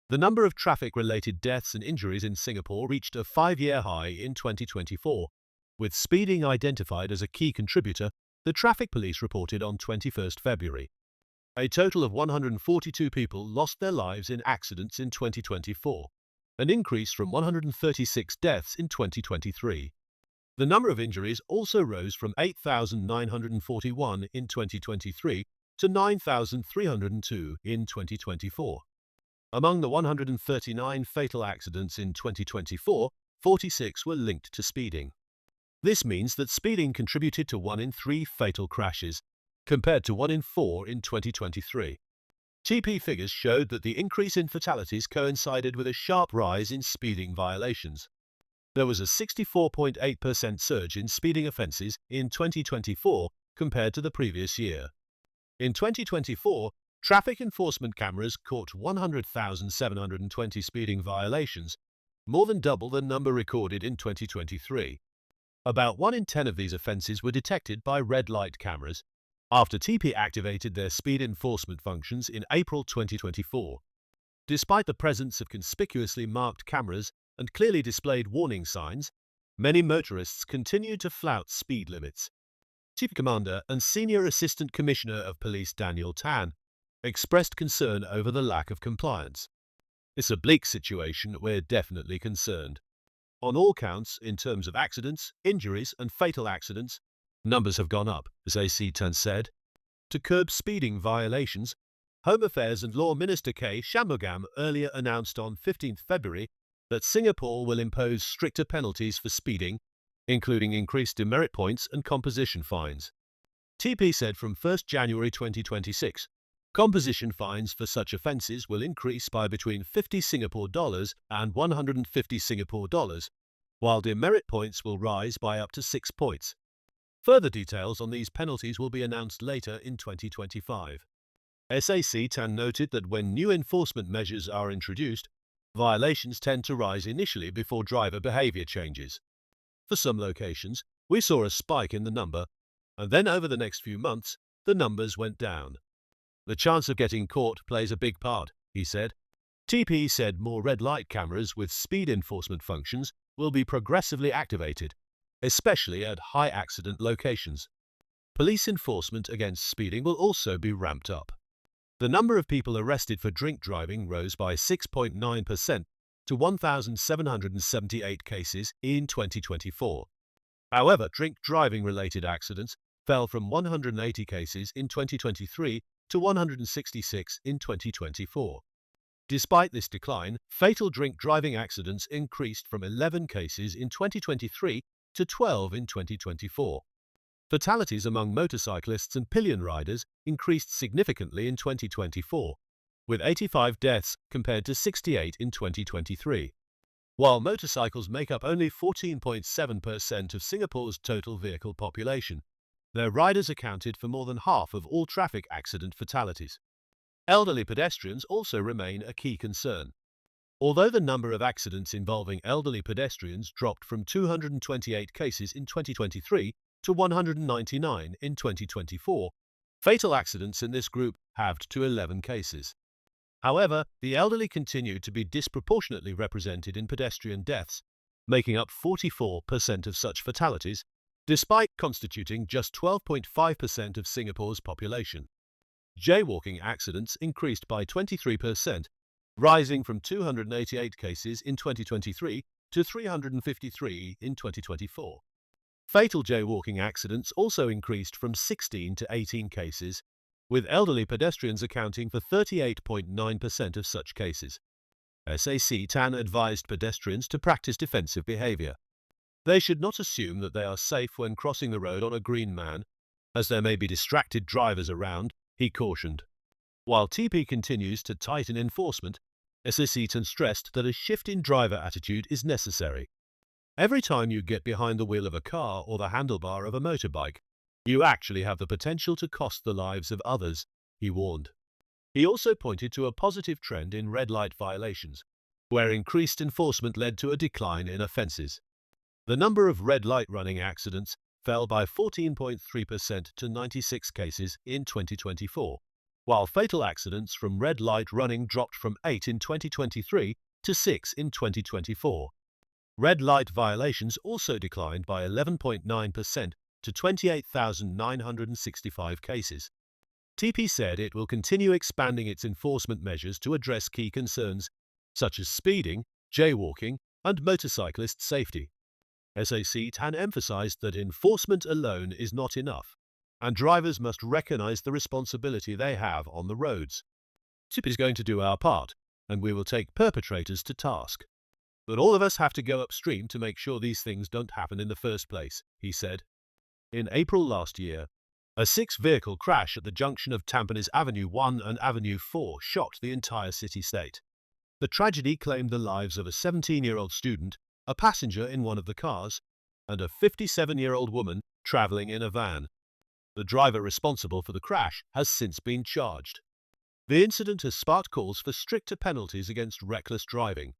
The number of traffic-related deaths and injuries in Singapore reached a five-year high in 2024, with speeding identified as a key contributor, the traffic police reported on 21st February. A total of 142 people lost their lives in accidents in 2024, an increase from 136 deaths in 2023. The number of injuries also rose from 8,941 in 2023 to 9,302 in 2024. Among the 139 fatal accidents in 2024, 46 were linked to speeding. This means that speeding contributed to 1 in 3 fatal crashes, compared to 1 in 4 in 2023. TP figures showed that the increase in fatalities coincided with a sharp rise in speeding violations. There was a 64.8% surge in speeding offences in 2024 compared to the previous year. In 2024, traffic enforcement cameras caught 100,720 speeding violations, more than double the number recorded in 2023. About 1 in 10 of these offences were detected by red light cameras, after TP activated their speed enforcement functions in April 2024. Despite the presence of conspicuously marked cameras and clearly displayed warning signs, many motorists continued to flout speed limits. Chief Commander and Senior Assistant Commissioner of Police Daniel Tan expressed concern over the lack of compliance. It's a bleak situation, we're definitely concerned. On all counts, in terms of accidents, injuries and fatal accidents, numbers have gone up, as AC Tan said. To curb speeding violations, Home Affairs and Law Minister K. Shanmugam earlier announced on 15 February that Singapore will impose stricter penalties for speeding, including increased demerit points and composition fines. TP said from 1 January 2026, composition fines for such offences will increase by between 50 Singapore dollars and 150 Singapore dollars, while demerit points will rise by up to 6 points. Further details on these penalties will be announced later in 2025. SAC Tan noted that when new enforcement measures are introduced, violations tend to rise initially before driver behaviour changes. For some locations, we saw a spike in the number, and then over the next few months, the numbers went down. The chance of getting caught plays a big part, he said. TP said more red light cameras with speed enforcement functions will be progressively activated, especially at high accident locations. Police enforcement against speeding will also be ramped up. The number of people arrested for drink driving rose by 6.9% to 1,778 cases in 2024. However, drink driving-related accidents fell from 180 cases in 2023 to 166 in 2024. Despite this decline, fatal drink driving accidents increased from 11 cases in 2023 to 12 in 2024. Fatalities among motorcyclists and pillion riders increased significantly in 2024, with 85 deaths compared to 68 in 2023. While motorcycles make up only 14.7% of Singapore's total vehicle population, their riders accounted for more than half of all traffic accident fatalities. Elderly pedestrians also remain a key concern. Although the number of accidents involving elderly pedestrians dropped from 228 cases in 2023 to 199 in 2024, fatal accidents in this group halved to 11 cases. However, the elderly continue to be disproportionately represented in pedestrian deaths, making up 44% of such fatalities, despite constituting just 12.5% of Singapore's population. Jaywalking accidents increased by 23%, rising from 288 cases in 2023 to 353 in 2024. Fatal jaywalking accidents also increased from 16 to 18 cases, with elderly pedestrians accounting for 38.9% of such cases. SAC Tan advised pedestrians to practice defensive behaviour. They should not assume that they are safe when crossing the road on a green man, as there may be distracted drivers around, he cautioned. While TP continues to tighten enforcement, SAC Tan stressed that a shift in driver attitude is necessary. Every time you get behind the wheel of a car or the handlebar of a motorbike, you actually have the potential to cost the lives of others, he warned. He also pointed to a positive trend in red light violations, where increased enforcement led to a decline in offences. The number of red light running accidents fell by 14.3% to 96 cases in 2024, while fatal accidents from red light running dropped from 8 in 2023 to 6 in 2024. Red light violations also declined by 11.9% to 28,965 cases. TP said it will continue expanding its enforcement measures to address key concerns such as speeding, jaywalking, and motorcyclist safety. SAC-TAN emphasized that enforcement alone is not enough, and drivers must recognize the responsibility they have on the roads. TP is going to do our part, and we will take perpetrators to task. But all of us have to go upstream to make sure these things don't happen in the first place, he said. In April last year, a six-vehicle crash at the junction of Tampines Avenue 1 and Avenue 4 shocked the entire city-state. The tragedy claimed the lives of a 17-year-old student, a passenger in one of the cars, and a 57-year-old woman traveling in a van. The driver responsible for the crash has since been charged. The incident has sparked calls for stricter penalties against reckless driving,